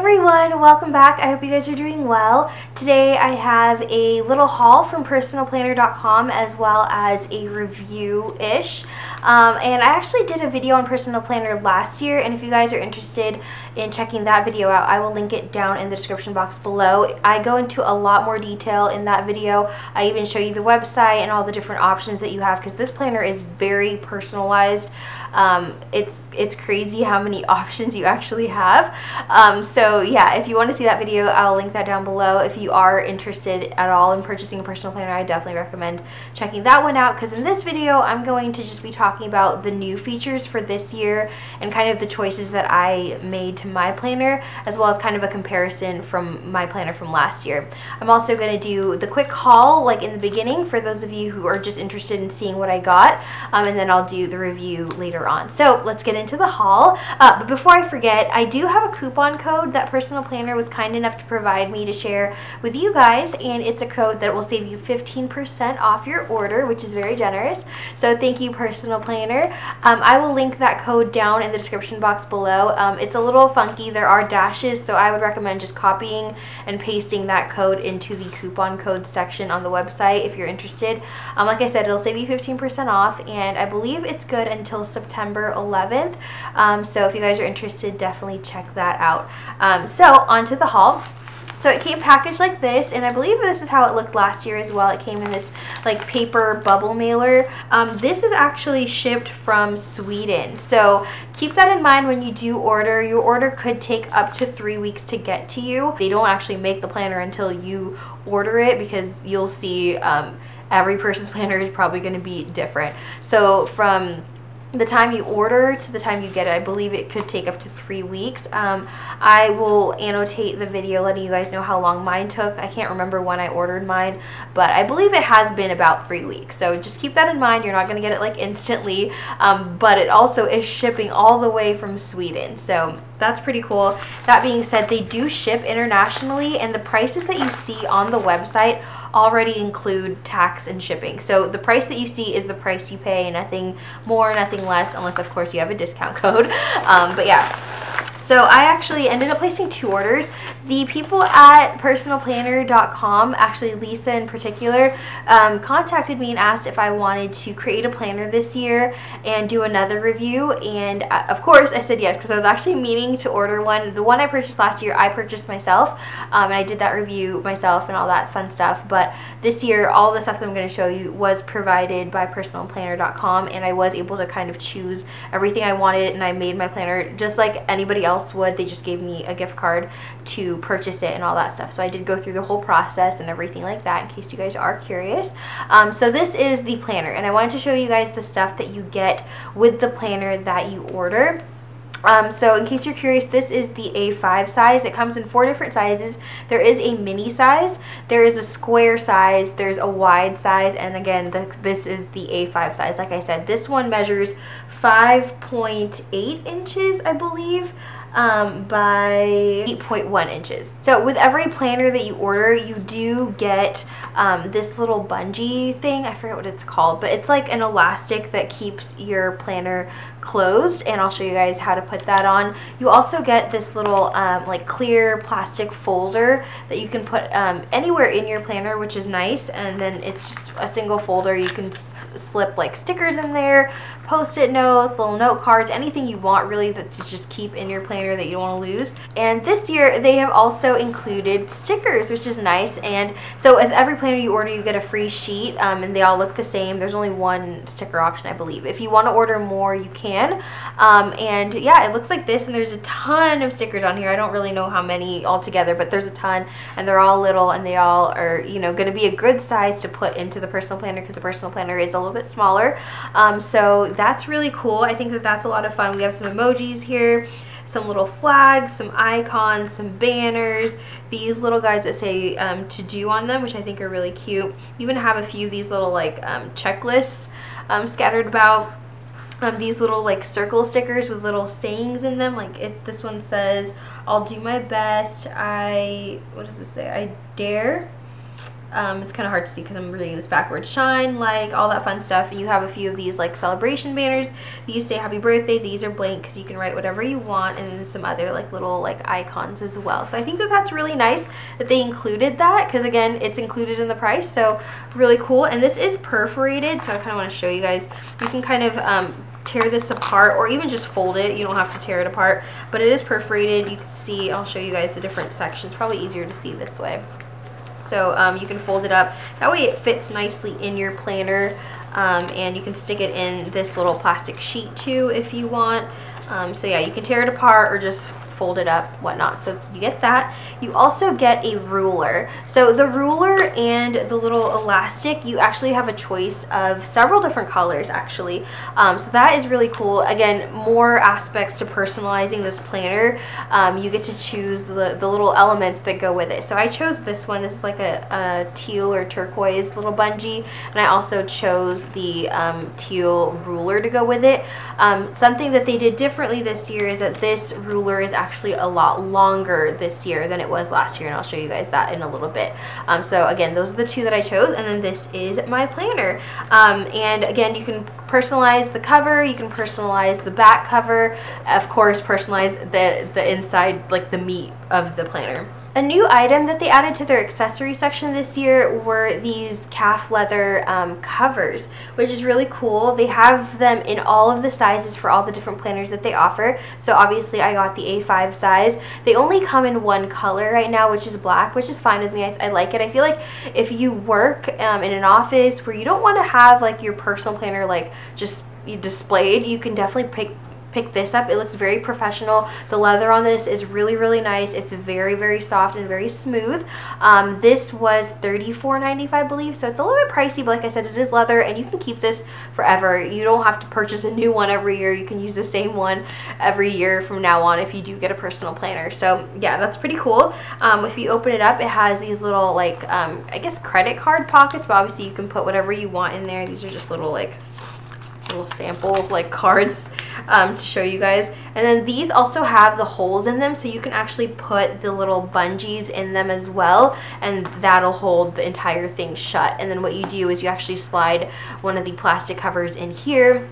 everyone, welcome back. I hope you guys are doing well. Today I have a little haul from personalplanner.com as well as a review-ish. And I actually did a video on Personal Planner last year, and if you guys are interested in checking that video out, I will link it down in the description box below. I go into a lot more detail in that video. I even show you the website and all the different options that you have because this planner is very personalized. It's crazy how many options you actually have. So yeah, if you want to see that video, I'll link that down below. If you are interested at all in purchasing a personal planner, I definitely recommend checking that one out, because in this video I'm going to just be talking about the new features for this year and kind of the choices that I made to my planner, as well as kind of a comparison from my planner from last year. I'm also going to do the quick haul like in the beginning for those of you who are just interested in seeing what I got, and then I'll do the review later on. So let's get into the haul. But before I forget, I do have a coupon code that Personal Planner was kind enough to provide me to share with you guys, and it's a code that will save you 15% off your order, which is very generous. So thank you, Personal Planner. I will link that code down in the description box below. It's a little funky. There are dashes, so I would recommend just copying and pasting that code into the coupon code section on the website if you're interested. Like I said, it'll save you 15% off, and I believe it's good until September 11th. So if you guys are interested, definitely check that out. So onto the haul. So it came packaged like this, and I believe this is how it looked last year as well. It came in this like paper bubble mailer. This is actually shipped from Sweden, so keep that in mind when you do order. Your order could take up to 3 weeks to get to you. They don't actually make the planner until you order it, because you'll see every person's planner is probably going to be different. So from the time you order to the time you get it, I believe it could take up to 3 weeks. I will annotate the video letting you guys know how long mine took. I can't remember when I ordered mine, but I believe it has been about 3 weeks. So just keep that in mind. You're not going to get it like instantly, but it also is shipping all the way from Sweden. So that's pretty cool. That being said, they do ship internationally, and the prices that you see on the website already include tax and shipping. So the price that you see is the price you pay, nothing more, nothing less, unless of course you have a discount code. But yeah. So I actually ended up placing 2 orders. The people at personalplanner.com, actually Lisa in particular, contacted me and asked if I wanted to create a planner this year and do another review, and of course I said yes, because I was actually meaning to order one. The one I purchased last year I purchased myself, and I did that review myself and all that fun stuff, but this year all the stuff that I'm going to show you was provided by personalplanner.com, and I was able to kind of choose everything I wanted, and I made my planner just like anybody else would. They just gave me a gift card to purchase it and all that stuff. So I did go through the whole process and everything like that, in case you guys are curious. So this is the planner, and I wanted to show you guys the stuff that you get with the planner that you order. So in case you're curious, this is the A5 size. It comes in 4 different sizes. There is a mini size, there is a square size, there's a wide size, and again, this is the A5 size. Like I said, this one measures 5.8 inches, I believe, by 8.1 inches. So with every planner that you order, you do get this little bungee thing. I forget what it's called, but it's like an elastic that keeps your planner closed, and I'll show you guys how to put that on. You also get this little like clear plastic folder that you can put anywhere in your planner, which is nice, and then it's just a single folder. You can slip like stickers in there, post-it notes, little note cards, anything you want really that to just keep in your planner that you don't want to lose. And this year they have also included stickers, which is nice. And so with every planner you order, you get a free sheet, and they all look the same. There's only one sticker option, I believe. If you want to order more, you can. And yeah, it looks like this, and there's a ton of stickers on here. I don't really know how many altogether, but there's a ton, and they're all little, and they all are, you know, going to be a good size to put into the personal planner, because the personal planner is a little bit smaller. So that's really cool. I think that that's a lot of fun. We have some emojis here, some little flags, some icons, some banners, these little guys that say to do on them, which I think are really cute. You even have a few of these little like checklists scattered about. These little like circle stickers with little sayings in them. Like this one says, "I'll do my best. What does this say? I dare." It's kind of hard to see because I'm reading this backwards. Shine, like, all that fun stuff. And you have a few of these like celebration banners. These say happy birthday. These are blank because you can write whatever you want, and then some other like little like icons as well. So I think that that's really nice that they included that, because again, it's included in the price, so really cool. And this is perforated, so I kind of want to show you guys. You can kind of tear this apart, or even just fold it. You don't have to tear it apart, but it is perforated. You can see, I'll show you guys the different sections. Probably easier to see this way. So you can fold it up. That way it fits nicely in your planner, and you can stick it in this little plastic sheet too if you want. So yeah, you can tear it apart or just fold it up, whatnot. So you get that. You also get a ruler. So the ruler and the little elastic, you actually have a choice of several different colors actually. So that is really cool. Again, more aspects to personalizing this planner. You get to choose the little elements that go with it. So I chose this one. This is like a teal or turquoise little bungee, and I also chose the teal ruler to go with it. Something that they did differently this year is that this ruler is actually a lot longer this year than it was last year, and I'll show you guys that in a little bit. So again, those are the two that I chose, and then this is my planner. And again, you can personalize the cover, you can personalize the back cover, of course personalize the inside, like the meat of the planner. A new item that they added to their accessory section this year were these calf leather covers, which is really cool. They have them in all of the sizes for all the different planners that they offer. So obviously I got the A5 size. They only come in one color right now, which is black, which is fine with me. I like it. I feel like if you work in an office where you don't want to have like your personal planner like just displayed, you can definitely pick this up. It looks very professional. The leather on this is really, really nice. It's very, very soft and very smooth. This was $34.95, I believe, so it's a little bit pricey, but like I said, it is leather, and you can keep this forever. You don't have to purchase a new one every year. You can use the same one every year from now on if you do get a personal planner. So yeah, that's pretty cool. If you open it up, it has these little like I guess credit card pockets, but obviously you can put whatever you want in there. These are just little sample like cards to show you guys. And then these also have the holes in them, so you can actually put the little bungees in them as well, and that'll hold the entire thing shut. And then what you do is you actually slide one of the plastic covers in here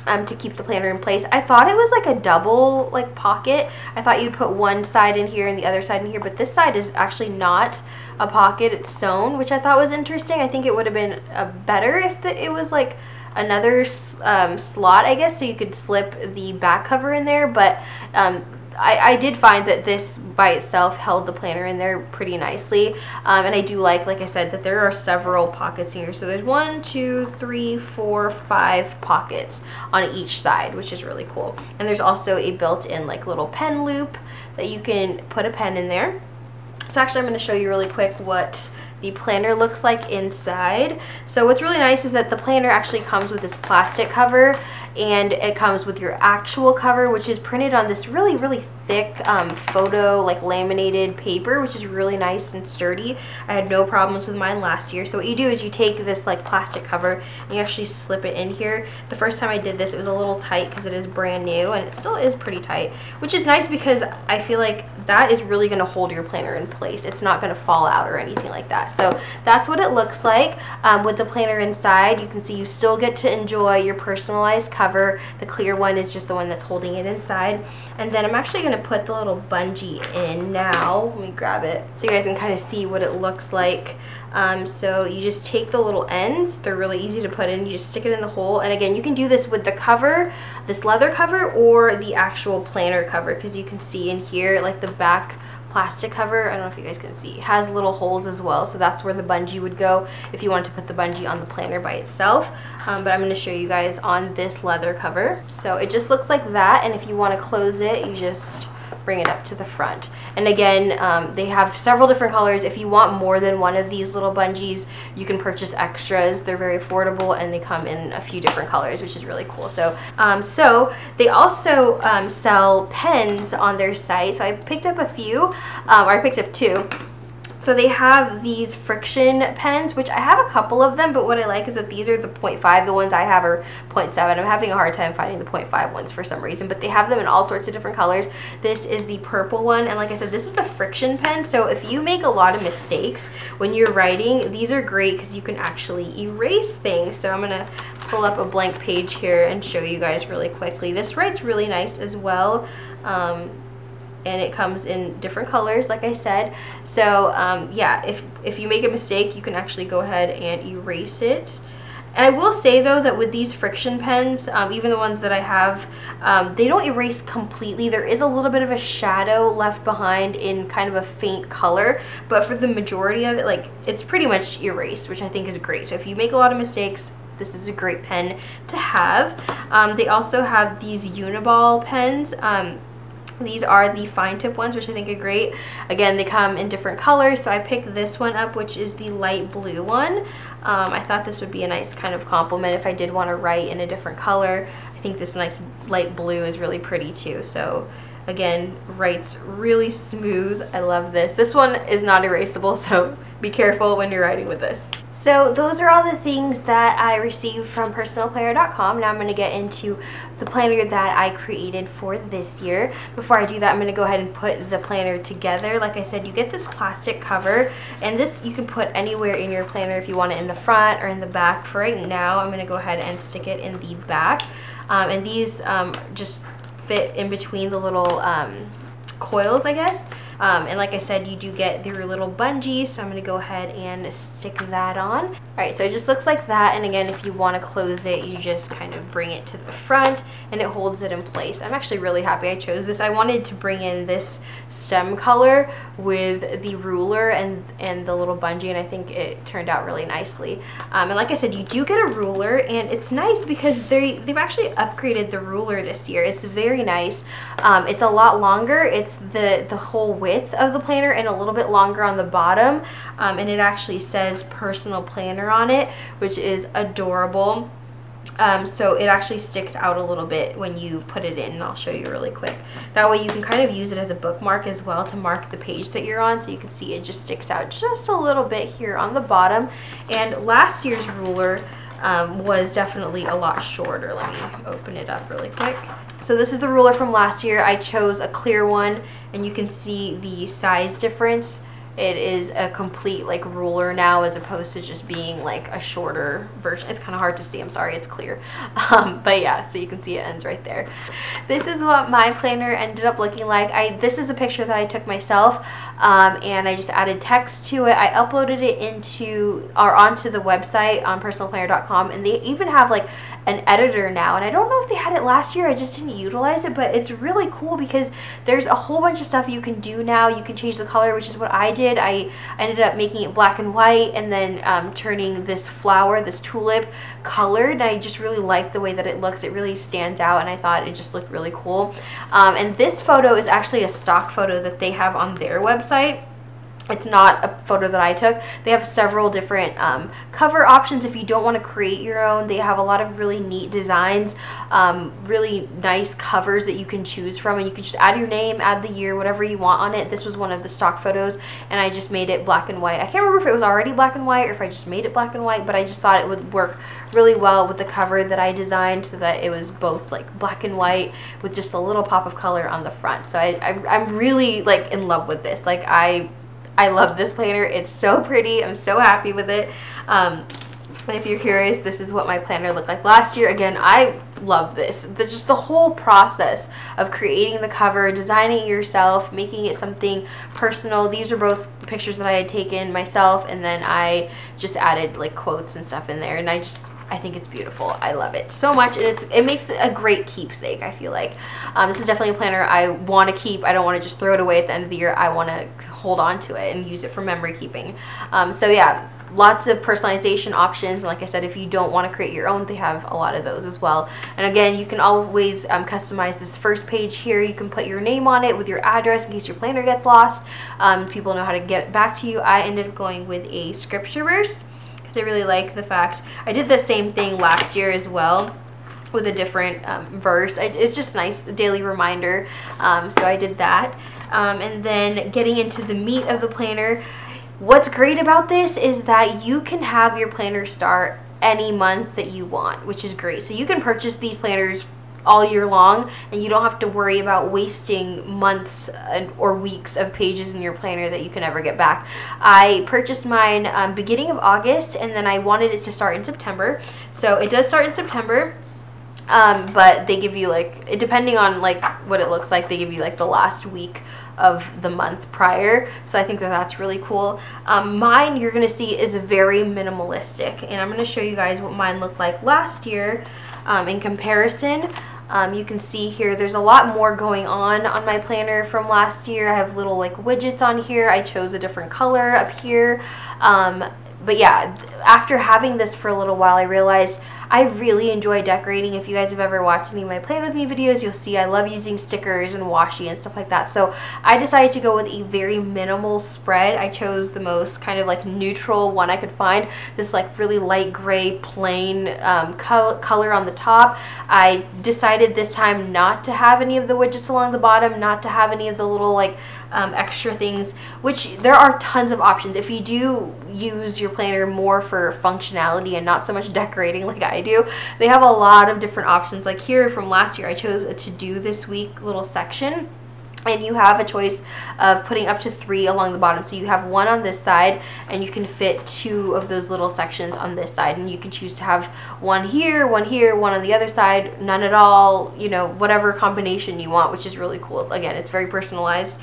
to keep the planner in place. I thought it was like a double like pocket. I thought you'd put one side in here and the other side in here, but this side is actually not a pocket. It's sewn, which I thought was interesting. I think it would have been better if it was like another slot, I guess, so you could slip the back cover in there, but I did find that this by itself held the planner in there pretty nicely, and I do like I said, that there are several pockets here. So there's 1, 2, 3, 4, 5 pockets on each side, which is really cool. And there's also a built-in like little pen loop that you can put a pen in there. So actually I'm going to show you really quick what the planner looks like inside. So what's really nice is that the planner actually comes with this plastic cover, and it comes with your actual cover, which is printed on this really, really thick photo like laminated paper, which is really nice and sturdy. I had no problems with mine last year. So what you do is you take this like plastic cover and you actually slip it in here. The first time I did this, it was a little tight because it is brand new, and it still is pretty tight, which is nice because I feel like that is really going to hold your planner in place. It's not going to fall out or anything like that. So that's what it looks like with the planner inside. You can see you still get to enjoy your personalized cover. The clear one is just the one that's holding it inside. And then I'm actually going to put the little bungee in now. Let me grab it so you guys can kind of see what it looks like. So you just take the little ends. They're really easy to put in. You just stick it in the hole. And again, you can do this with the cover, this leather cover, or the actual planner cover, because you can see in here like the back plastic cover, I don't know if you guys can see, has little holes as well, so that's where the bungee would go if you wanted to put the bungee on the planner by itself. But I'm going to show you guys on this leather cover. So it just looks like that, and if you want to close it, you just bring it up to the front. And again, they have several different colors. If you want more than one of these little bungees, you can purchase extras. They're very affordable, and they come in a few different colors, which is really cool. So they also sell pens on their site. So I picked up a few, or I picked up 2. So they have these friction pens, which I have a couple of them, but what I like is that these are the 0.5. The ones I have are 0.7. I'm having a hard time finding the 0.5 ones for some reason, but they have them in all sorts of different colors. This is the purple one, and like I said, this is the friction pen. So if you make a lot of mistakes when you're writing, these are great because you can actually erase things. So I'm gonna pull up a blank page here and show you guys really quickly. This writes really nice as well. And it comes in different colors, like I said. So yeah, if you make a mistake, you can actually go ahead and erase it. And I will say though that with these friction pens, even the ones that I have, they don't erase completely. There is a little bit of a shadow left behind in kind of a faint color, but for the majority of it, like, it's pretty much erased, which I think is great. So if you make a lot of mistakes, this is a great pen to have. They also have these Uniball pens. These are the fine tip ones, which I think are great. Again, they come in different colors, so I picked this one up, which is the light blue one. I thought this would be a nice kind of compliment if I did want to write in a different color. I think this nice light blue is really pretty too. So again, writes really smooth. I love this. This one is not erasable, so be careful when you're writing with this. So those are all the things that I received from personalplanner.com. Now I'm going to get into the planner that I created for this year. Before I do that, I'm going to go ahead and put the planner together. Like I said, you get this plastic cover, and this you can put anywhere in your planner if you want it in the front or in the back. For right now, I'm going to go ahead and stick it in the back. And these just fit in between the little coils, I guess. And like I said, you do get your little bungee, so I'm going to go ahead and stick that on. Alright, so it just looks like that, and again, if you want to close it, you just kind of bring it to the front, and it holds it in place. I'm actually really happy I chose this. I wanted to bring in this stem color with the ruler and the little bungee, and I think it turned out really nicely. And like I said, you do get a ruler, and it's nice because they've actually upgraded the ruler this year. It's very nice. It's a lot longer. It's the whole width of the planner and a little bit longer on the bottom, and it actually says personal planner on it, which is adorable. So it actually sticks out a little bit when you put it in, and I'll show you really quick. That way you can kind of use it as a bookmark as well to mark the page that you're on, so you can see it just sticks out just a little bit here on the bottom. And last year's ruler was definitely a lot shorter. Let me open it up really quick. So this is the ruler from last year. I chose a clear one, and you can see the size difference. It is a complete like ruler now, as opposed to just being like a shorter version. It's kind of hard to see, I'm sorry, it's clear. But yeah, so you can see it ends right there. This is what my planner ended up looking like. This is a picture that I took myself, and I just added text to it. I uploaded it onto the website on personalplanner.com, and they even have like an editor now, and I don't know if they had it last year. I just didn't utilize it, but it's really cool because there's a whole bunch of stuff you can do now. You can change the color, which is what I did. I ended up making it black and white, and then turning this flower, this tulip, colored, and I just really like the way that it looks. It really stands out, and I thought it just looked really cool. And this photo is actually a stock photo that they have on their website. It's not a photo that I took. They have several different cover options if you don't want to create your own. They have a lot of really neat designs, really nice covers that you can choose from, and you can just add your name, add the year, whatever you want on it. This was one of the stock photos, and I just made it black and white. I can't remember if it was already black and white or if I just made it black and white, but I just thought it would work really well with the cover that I designed, so that it was both like black and white with just a little pop of color on the front. So I'm really like in love with this. Like I love this planner. It's so pretty. I'm so happy with it. And if you're curious, this is what my planner looked like last year. Again, I love this. Just the whole process of creating the cover, designing it yourself, making it something personal. These are both pictures that I had taken myself, and then I just added like quotes and stuff in there, and I think it's beautiful. I love it so much, and it makes it a great keepsake, I feel like. This is definitely a planner I want to keep. I don't want to just throw it away at the end of the year. I want to hold on to it and use it for memory keeping. So yeah, lots of personalization options. And like I said, if you don't want to create your own, they have a lot of those as well. And again, you can always customize this first page here. You can put your name on it with your address in case your planner gets lost. People know how to get back to you. I ended up going with a scripture verse, because I really like the fact I did the same thing last year as well with a different verse. It's just nice, a daily reminder. So I did that. And then getting into the meat of the planner, What's great about this is that you can have your planner start any month that you want, which is great. So you can purchase these planners all year long, and you don't have to worry about wasting months or weeks of pages in your planner that you can never get back. I purchased mine beginning of August, and then I wanted it to start in September. So it does start in September. But they give you, like, depending on like what it looks like, they give you like the last week of the month prior. So I think that that's really cool. Mine, you're gonna see, is very minimalistic, and I'm gonna show you guys what mine looked like last year in comparison. You can see here there's a lot more going on my planner from last year. I have little like widgets on here. I chose a different color up here. But yeah, after having this for a little while, I realized I really enjoy decorating. If you guys have ever watched any of my Plan With Me videos, you'll see I love using stickers and washi and stuff like that. So I decided to go with a very minimal spread. I chose the most kind of like neutral one I could find. This like really light gray plain color on the top. I decided this time not to have any of the widgets along the bottom, not to have any of the little like extra things, which there are tons of options. If you do use your planner more for functionality and not so much decorating like I do, they have a lot of different options. Like here from last year, I chose a to-do this week little section, and you have a choice of putting up to 3 along the bottom. So you have 1 on this side, and you can fit 2 of those little sections on this side, and you can choose to have 1 here, 1 here, 1 on the other side, none at all, you know, whatever combination you want, which is really cool. Again, it's very personalized.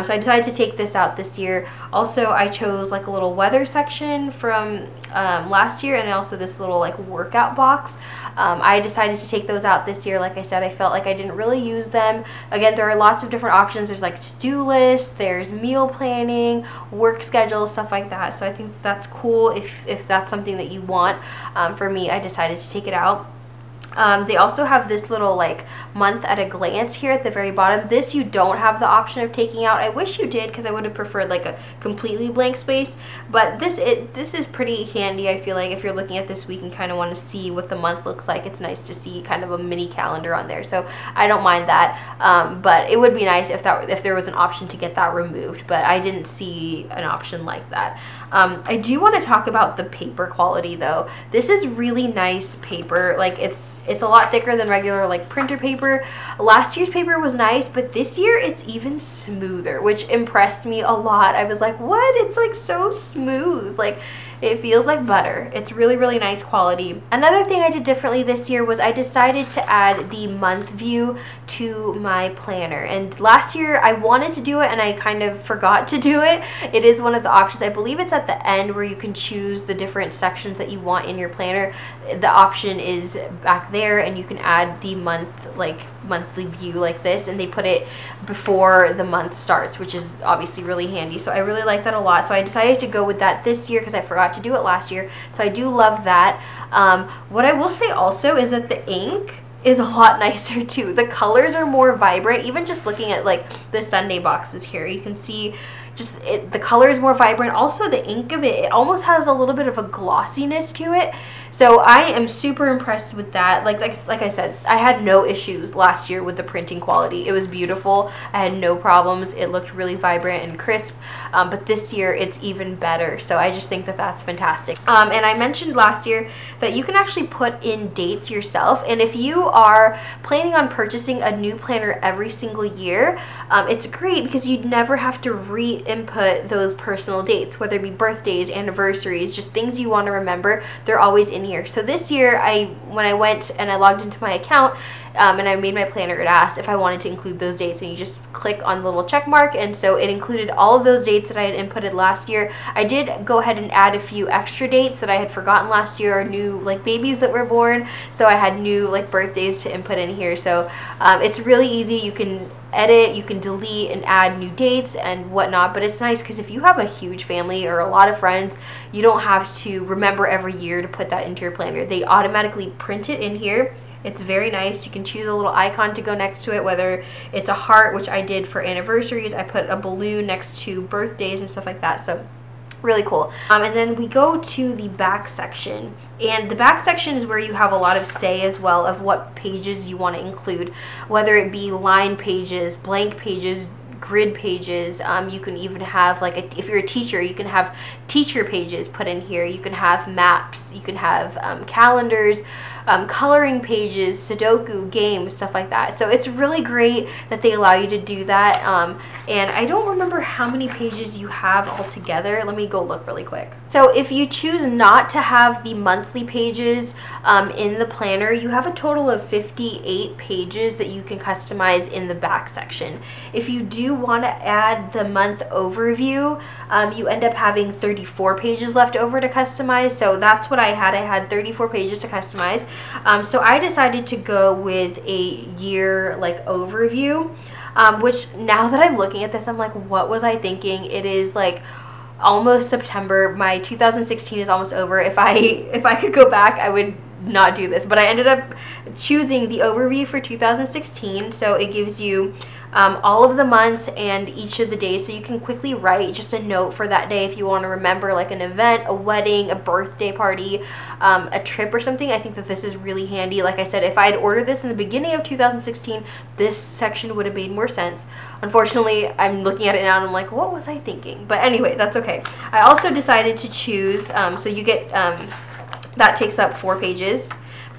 So I decided to take this out this year. Also, I chose like a little weather section from last year, and also this little like workout box. I decided to take those out this year. Like I said, I felt like I didn't really use them. Again, there are lots of different options. There's like to-do lists, there's meal planning, work schedule, stuff like that. So I think that's cool if that's something that you want. For me, I decided to take it out. They also have this little like month at a glance here at the very bottom. This you don't have the option of taking out. I wish you did, because I would have preferred like a completely blank space, but this is pretty handy. I feel like if you're looking at this week and kind of want to see what the month looks like, it's nice to see kind of a mini calendar on there. So I don't mind that, but it would be nice if there was an option to get that removed, but I didn't see an option like that. I do want to talk about the paper quality though. This is really nice paper. Like it's a lot thicker than regular like printer paper. Last year's paper was nice, but this year it's even smoother, which impressed me a lot. I was like, what? It's like so smooth. Like it feels like butter. It's really, really nice quality. Another thing I did differently this year was I decided to add the month view to my planner. And last year I wanted to do it and I kind of forgot to do it. It is one of the options. I believe it's at the end where you can choose the different sections that you want in your planner. The option is back there, and you can add the monthly view like this, and they put it before the month starts, which is obviously really handy. So I really like that a lot. So I decided to go with that this year because I forgot to do it last year. So I do love that. What I will say also is that the ink is a lot nicer too. The colors are more vibrant. Even just looking at like the Sunday boxes here, you can see just the color is more vibrant. Also the ink of it almost has a little bit of a glossiness to it. So I am super impressed with that. Like I said, I had no issues last year with the printing quality. It was beautiful. I had no problems. It looked really vibrant and crisp. But this year it's even better. So I just think that that's fantastic. And I mentioned last year that you can actually put in dates yourself. And if you are planning on purchasing a new planner every single year, it's great because you'd never have to re-input those personal dates, whether it be birthdays, anniversaries, just things you want to remember. They're always in here. So this year, when I went and I logged into my account and I made my planner, it asked if I wanted to include those dates, and you just click on the little check mark, and so it included all of those dates that I had inputted last year. I did go ahead and add a few extra dates that I had forgotten last year, or new like babies that were born, so I had new like birthdays to input in here. So it's really easy. You can edit, you can delete and add new dates and whatnot, but it's nice because if you have a huge family or a lot of friends, you don't have to remember every year to put that into your planner. They automatically print it in here. It's very nice. You can choose a little icon to go next to it, whether it's a heart, which I did for anniversaries. I put a balloon next to birthdays and stuff like that. So really cool. And then we go to the back section, and the back section is where you have a lot of say as well of what pages you want to include, whether it be line pages, blank pages, grid pages. You can even have like if you're a teacher, you can have teacher pages put in here. You can have maps, you can have calendars, coloring pages, Sudoku, games, stuff like that. So it's really great that they allow you to do that. And I don't remember how many pages you have altogether. Let me go look really quick. So if you choose not to have the monthly pages in the planner, you have a total of 58 pages that you can customize in the back section. If you do want to add the month overview, you end up having 34 pages left over to customize. So that's what I had. I had 34 pages to customize. So I decided to go with a year like overview, which now that I'm looking at this, I'm like, what was I thinking? It is like almost September. My 2016 is almost over. If I could go back, I would not do this, but I ended up choosing the overview for 2016. So it gives you all of the months and each of the days, so you can quickly write just a note for that day if you want to remember like an event, a wedding, a birthday party, a trip or something. I think that this is really handy. Like I said, if I had ordered this in the beginning of 2016, this section would have made more sense. Unfortunately, I'm looking at it now and I'm like, what was I thinking? But anyway, that's okay. I also decided to choose, so you get that takes up 4 pages.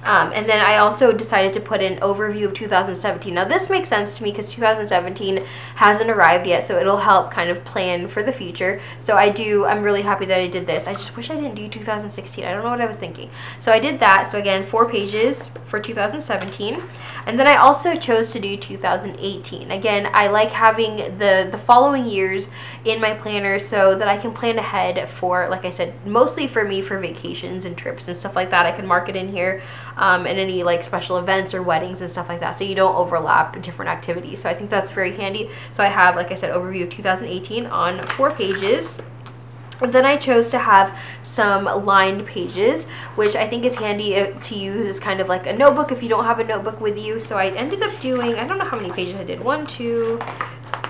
And then I also decided to put an overview of 2017. Now this makes sense to me because 2017 hasn't arrived yet, so it'll help kind of plan for the future. So I'm really happy that I did this. I just wish I didn't do 2016. I don't know what I was thinking. So I did that. So again, 4 pages for 2017. And then I also chose to do 2018. Again, I like having the following years in my planner so that I can plan ahead for, like I said, mostly for me for vacations and trips and stuff like that. I can mark it in here. And any like special events or weddings and stuff like that, so you don't overlap different activities. So I think that's very handy. So I have, like I said, overview of 2018 on 4 pages. And then I chose to have some lined pages, which I think is handy to use as kind of like a notebook if you don't have a notebook with you. So I ended up doing, I don't know how many pages I did, 1, 2,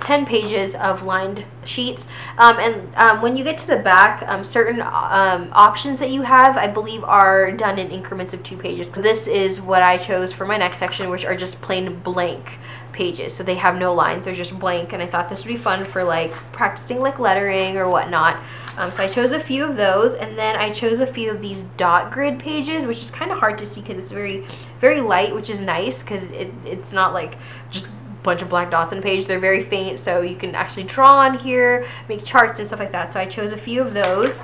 10 pages of lined sheets. When you get to the back, certain options that you have, I believe, are done in increments of 2 pages. This is what I chose for my next section, which are just plain blank pages. So they have no lines, they're just blank, and I thought this would be fun for like practicing like lettering or whatnot. So I chose a few of those, and then I chose a few of these dot grid pages, which is kind of hard to see because it's very, very light, which is nice because it's not like just bunch of black dots on a page. They're very faint, so you can actually draw on here, make charts and stuff like that. So I chose a few of those,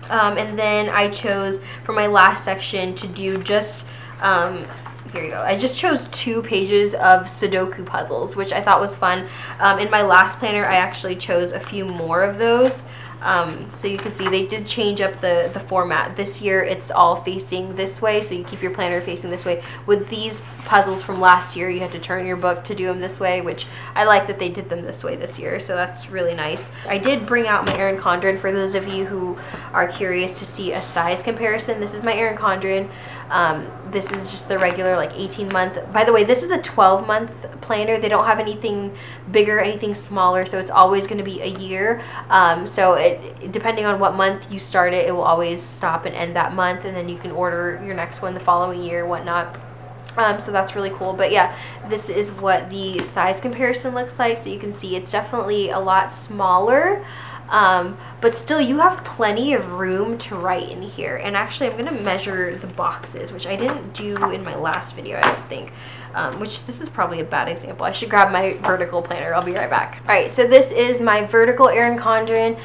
and then I chose for my last section to do just here you go. I just chose 2 pages of Sudoku puzzles, which I thought was fun. In my last planner, I actually chose a few more of those. So you can see they did change up the format. This year it's all facing this way, so you keep your planner facing this way. With these puzzles from last year, you had to turn your book to do them this way, which I like that they did them this way this year, so that's really nice. I did bring out my Erin Condren for those of you who are curious to see a size comparison. This is my Erin Condren. This is just the regular like 18-month. By the way, this is a 12-month planner. They don't have anything bigger, anything smaller, so it's always going to be a year. So depending on what month you start it, it will always stop and end that month, and then you can order your next one the following year, whatnot. So that's really cool. But yeah, this is what the size comparison looks like. So you can see it's definitely a lot smaller, but still you have plenty of room to write in here. And actually I'm going to measure the boxes, which I didn't do in my last video, I don't think. Which this is probably a bad example. I should grab my vertical planner. I'll be right back. Alright, so this is my vertical Erin Condren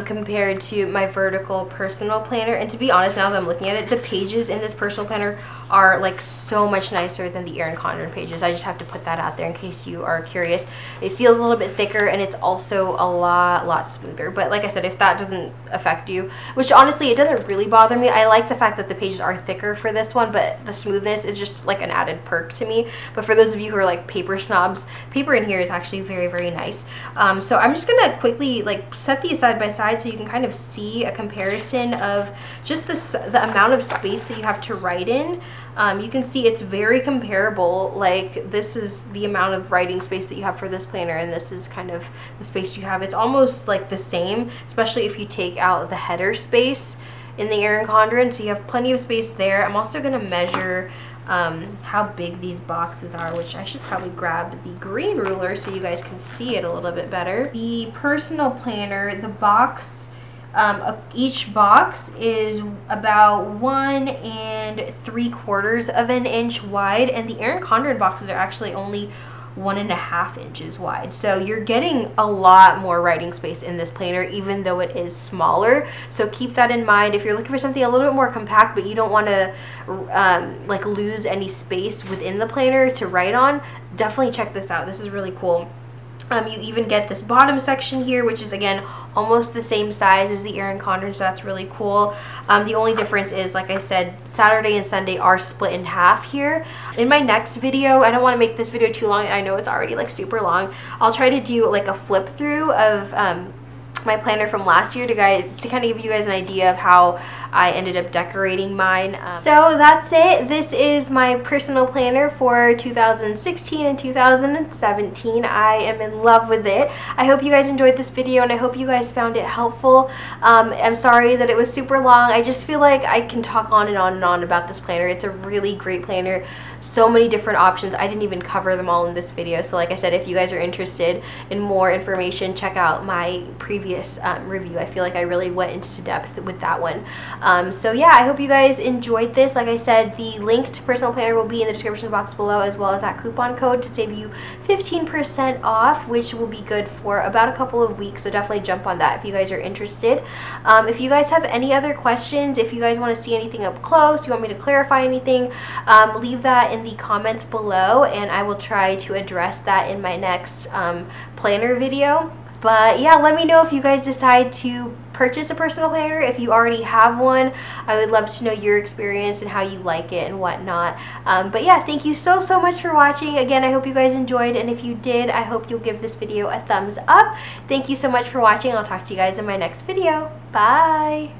compared to my vertical personal planner. And to be honest, now that I'm looking at it, the pages in this personal planner are like so much nicer than the Erin Condren pages. I just have to put that out there in case you are curious. It feels a little bit thicker, and it's also a lot smoother. But like I said, if that doesn't affect you, which honestly it doesn't really bother me. I like the fact that the pages are thicker for this one, but the smoothness is just like an added perk to me. But for those of you who are like paper snobs, paper in here is actually very nice. So I'm just gonna quickly like set these side by side so you can kind of see a comparison of just the amount of space that you have to write in. You can see it's very comparable. Like this is the amount of writing space that you have for this planner, and this is kind of the space you have. It's almost like the same, especially if you take out the header space in the Erin Condren, so you have plenty of space there. I'm also going to measure how big these boxes are, which I should probably grab the green ruler so you guys can see it a little bit better. The personal planner, the box, each box is about 1 3/4 of an inch wide, and the Erin Condren boxes are actually only 1.5 inches wide. So you're getting a lot more writing space in this planner, even though it is smaller. So keep that in mind. If you're looking for something a little bit more compact, but you don't want to like lose any space within the planner to write on, definitely check this out. This is really cool. You even get this bottom section here, which is again almost the same size as the Erin Condren, so that's really cool. The only difference is, like I said, Saturday and Sunday are split in half here. In my next video, I don't want to make this video too long, I know it's already like super long. I'll try to do like a flip through of my planner from last year to kind of give you guys an idea of how I ended up decorating mine. So that's it. This is my personal planner for 2016 and 2017. I am in love with it. I hope you guys enjoyed this video, and I hope you guys found it helpful. I'm sorry that it was super long. I just feel like I can talk on and on and on about this planner. It's a really great planner. So many different options. I didn't even cover them all in this video. So like I said, if you guys are interested in more information, check out my previous review. I feel like I really went into depth with that one. So yeah, I hope you guys enjoyed this. Like I said, the link to personal planner will be in the description box below, as well as that coupon code to save you 15% off, which will be good for about a couple of weeks. So definitely jump on that if you guys are interested. If you guys have any other questions, if you guys want to see anything up close, you want me to clarify anything, leave that in the comments below, and I will try to address that in my next planner video. But yeah, let me know if you guys decide to purchase a personal planner. If you already have one, I would love to know your experience and how you like it and whatnot. But yeah, thank you so much for watching. Again, I hope you guys enjoyed, and if you did, I hope you'll give this video a thumbs up. Thank you so much for watching. I'll talk to you guys in my next video. Bye!